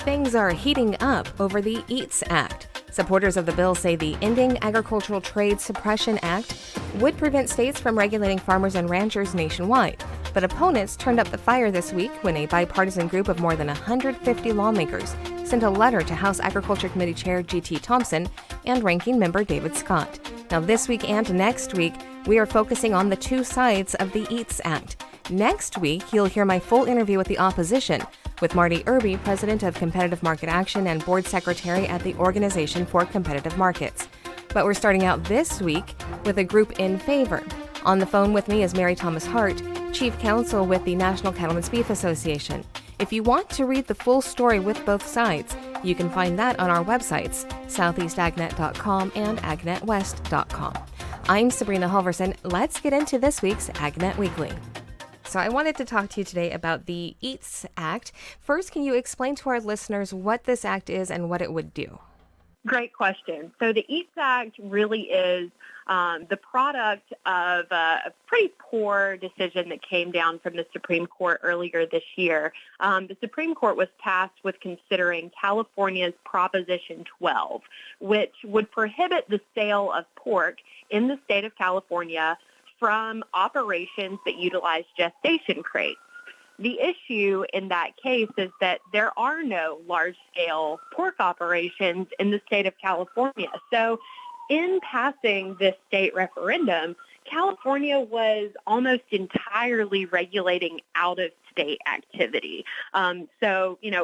Things are heating up over the EATS Act. Supporters of the bill say the Ending Agricultural Trade Suppression Act would prevent states from regulating farmers and ranchers nationwide. But opponents turned up the fire this week when a bipartisan group of more than 150 lawmakers sent a letter to House Agriculture Committee Chair G.T. Thompson and Ranking Member David Scott. Now, this week and next week, we are focusing on the two sides of the EATS Act. Next week, you'll hear my full interview with the opposition, with Marty Irby, president of Competitive Market Action and board secretary at the Organization for Competitive Markets. But we're starting out this week with a group in favor. On the phone with me is Mary Thomas Hart, chief counsel with the National Cattlemen's Beef Association. If you want to read the full story with both sides, you can find that on our websites, southeastagnet.com and agnetwest.com. I'm Sabrina Halverson. Let's get into this week's AgNet Weekly. So I wanted to talk to you today about the EATS Act. First, can you explain to our listeners what this act is and what it would do? Great question. So the EATS Act really is the product of a pretty poor decision that came down from the Supreme Court earlier this year. The Supreme Court was tasked with considering California's Proposition 12, which would prohibit the sale of pork in the state of California from operations that utilize gestation crates. The issue in that case is that there are no large-scale pork operations in the state of California. So in passing this state referendum, California was almost entirely regulating out-of-state activity.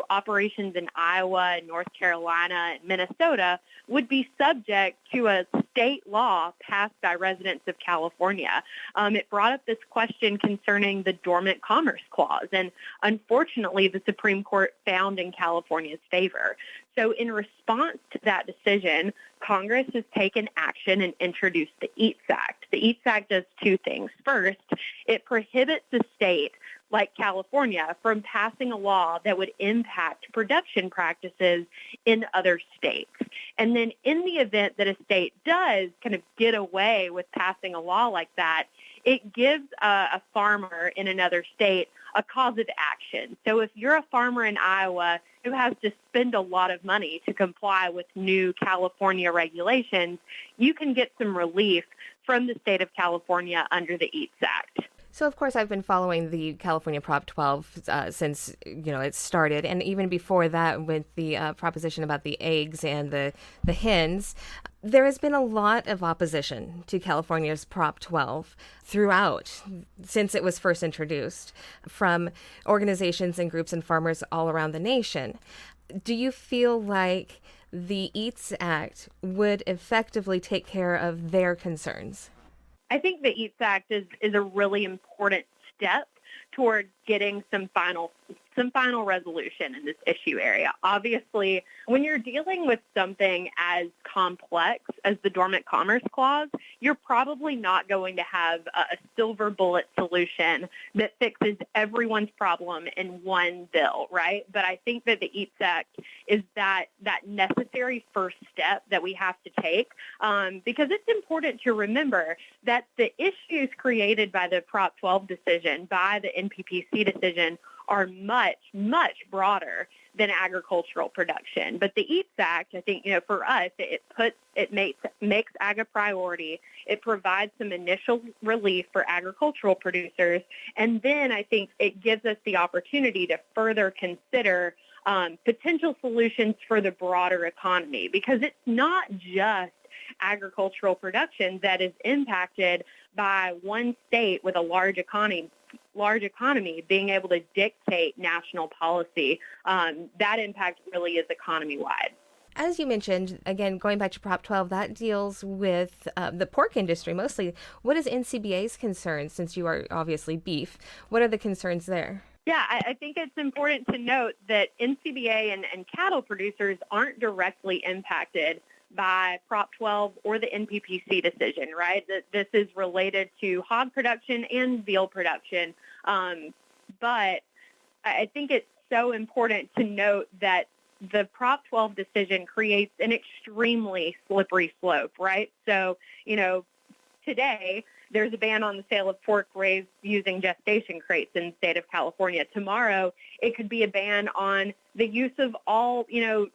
Operations in Iowa, North Carolina, and Minnesota would be subject to a state law passed by residents of California. It brought up this question concerning the Dormant Commerce Clause, and unfortunately, the Supreme Court found in California's favor. So in response to that decision, Congress has taken action and introduced the EATS Act. The EATS Act does two things. First, it prohibits a state like California from passing a law that would impact production practices in other states. And then in the event that a state does kind of get away with passing a law like that, it gives a farmer in another state a cause of action. So if you're a farmer in Iowa who has to spend a lot of money to comply with new California regulations, you can get some relief from the state of California under the EATS Act. So, of course, I've been following the California Prop 12 since, it started. And even before that, with the proposition about the eggs and the hens, there has been a lot of opposition to California's Prop 12 throughout since it was first introduced from organizations and groups and farmers all around the nation. Do you feel like the EATS Act would effectively take care of their concerns? I think the EATS Act is a really important step toward getting some final resolution in this issue area. Obviously, when you're dealing with something as complex as the Dormant Commerce Clause, you're probably not going to have a silver bullet solution that fixes everyone's problem in one bill, right? But I think that the EATS Act is that necessary first step that we have to take because it's important to remember that the issues created by the Prop 12 decision, by the NPPC decision, are much, much broader than agricultural production. But the EATS Act, I think, for us, it makes ag a priority. It provides some initial relief for agricultural producers. And then I think it gives us the opportunity to further consider potential solutions for the broader economy, because it's not just agricultural production that is impacted by one state with a large economy being able to dictate national policy. That impact really is economy-wide. As you mentioned, again, going back to Prop 12, that deals with the pork industry mostly. What is NCBA's concern, since you are obviously beef? What are the concerns there? Yeah, I think it's important to note that NCBA and cattle producers aren't directly impacted by Prop 12 or the NPPC decision, right? That this is related to hog production and veal production. But I think it's so important to note that the Prop 12 decision creates an extremely slippery slope, right? So, today there's a ban on the sale of pork raised using gestation crates in the state of California. Tomorrow, it could be a ban on the use of all,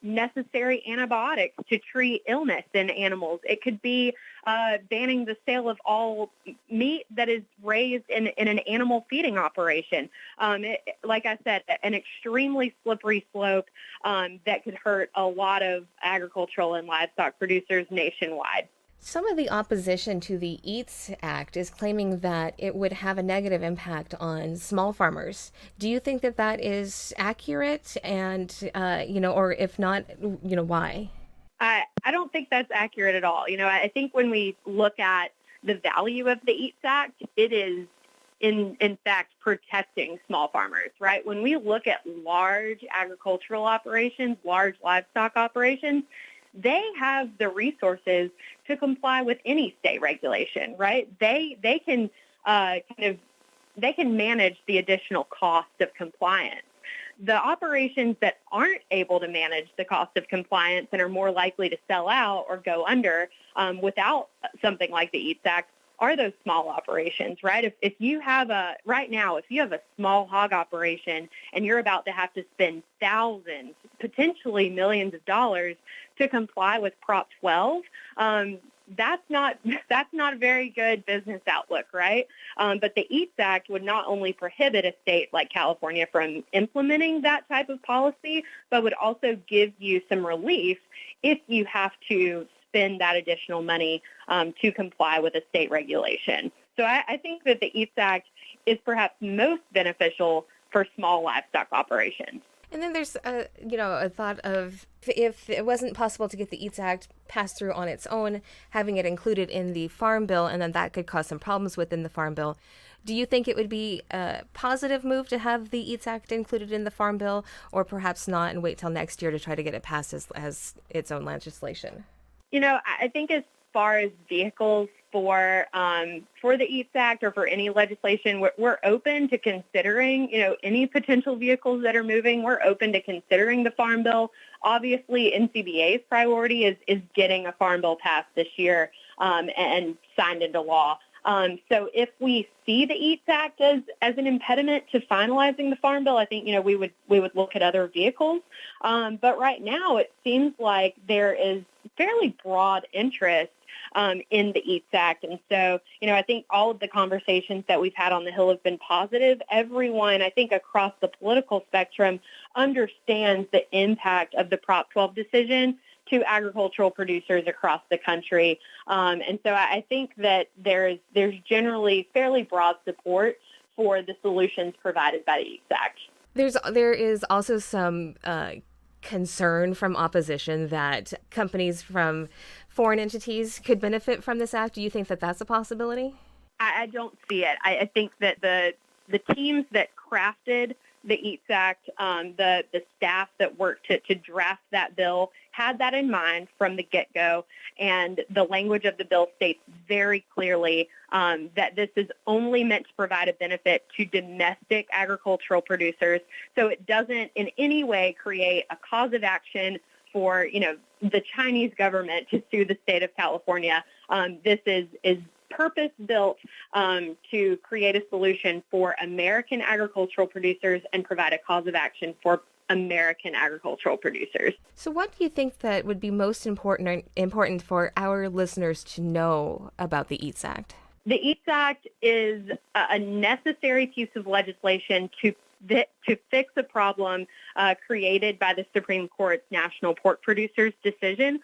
necessary antibiotics to treat illness in animals. It could be banning the sale of all meat that is raised in an animal feeding operation. Like I said, an extremely slippery slope that could hurt a lot of agricultural and livestock producers nationwide. Some of the opposition to the EATS Act is claiming that it would have a negative impact on small farmers. Do you think that that is accurate? And, or if not, why? I don't think that's accurate at all. I think when we look at the value of the EATS Act, it is in fact protecting small farmers, right? When we look at large agricultural operations, large livestock operations, they have the resources to comply with any state regulation, right? They can they can manage the additional cost of compliance. The operations that aren't able to manage the cost of compliance and are more likely to sell out or go under without something like the EATS Act are those small operations, right? If you have a small hog operation and you're about to have to spend thousands, potentially millions of dollars to comply with Prop 12, that's not a very good business outlook, right? But the EATS Act would not only prohibit a state like California from implementing that type of policy, but would also give you some relief if you have to spend that additional money to comply with a state regulation. So I think that the EATS Act is perhaps most beneficial for small livestock operations. And then there's a thought of if it wasn't possible to get the EATS Act passed through on its own, having it included in the Farm Bill, and then that could cause some problems within the Farm Bill. Do you think it would be a positive move to have the EATS Act included in the Farm Bill, or perhaps not and wait till next year to try to get it passed as its own legislation? I think as far as vehicles for the EATS Act or for any legislation, we're open to considering, any potential vehicles that are moving. We're open to considering the Farm Bill. Obviously, NCBA's priority is getting a Farm Bill passed this year and signed into law. So if we see the EATS Act as an impediment to finalizing the Farm Bill, I think, we would look at other vehicles. But right now, it seems like there is fairly broad interest in the EATS Act. And so, I think all of the conversations that we've had on the Hill have been positive. Everyone, I think, across the political spectrum understands the impact of the Prop 12 decision to agricultural producers across the country. And so I think that there's generally fairly broad support for the solutions provided by the EATS Act. There is also some concern from opposition that companies from foreign entities could benefit from this act. Do you think that that's a possibility? I don't see it. I think that the teams that crafted the EATS Act, the staff that worked to draft that bill had that in mind from the get-go, and the language of the bill states very clearly that this is only meant to provide a benefit to domestic agricultural producers, so it doesn't in any way create a cause of action for, the Chinese government to sue the state of California. This is purpose-built to create a solution for American agricultural producers and provide a cause of action for American agricultural producers. So what do you think that would be most important for our listeners to know about the EATS Act? The EATS Act is a necessary piece of legislation to fix a problem created by the Supreme Court's National Pork Producers decision.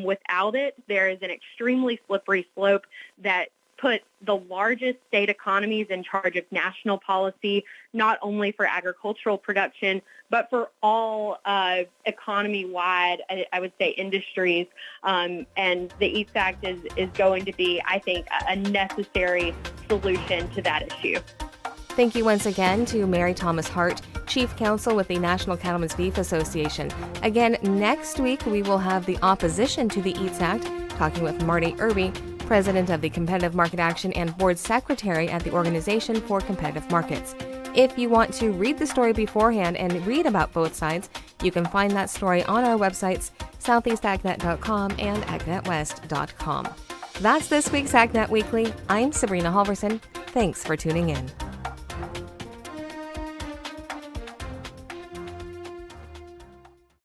Without it, there is an extremely slippery slope that puts the largest state economies in charge of national policy, not only for agricultural production, but for all economy-wide, I would say, industries. And the EATS Act is going to be, I think, a necessary solution to that issue. Thank you once again to Mary Thomas Hart, Chief Counsel with the National Cattlemen's Beef Association. Again, next week we will have the opposition to the EATS Act, talking with Marty Irby, President of the Competitive Market Action and Board Secretary at the Organization for Competitive Markets. If you want to read the story beforehand and read about both sides, you can find that story on our websites, southeastagnet.com and agnetwest.com. That's this week's AgNet Weekly. I'm Sabrina Halverson. Thanks for tuning in.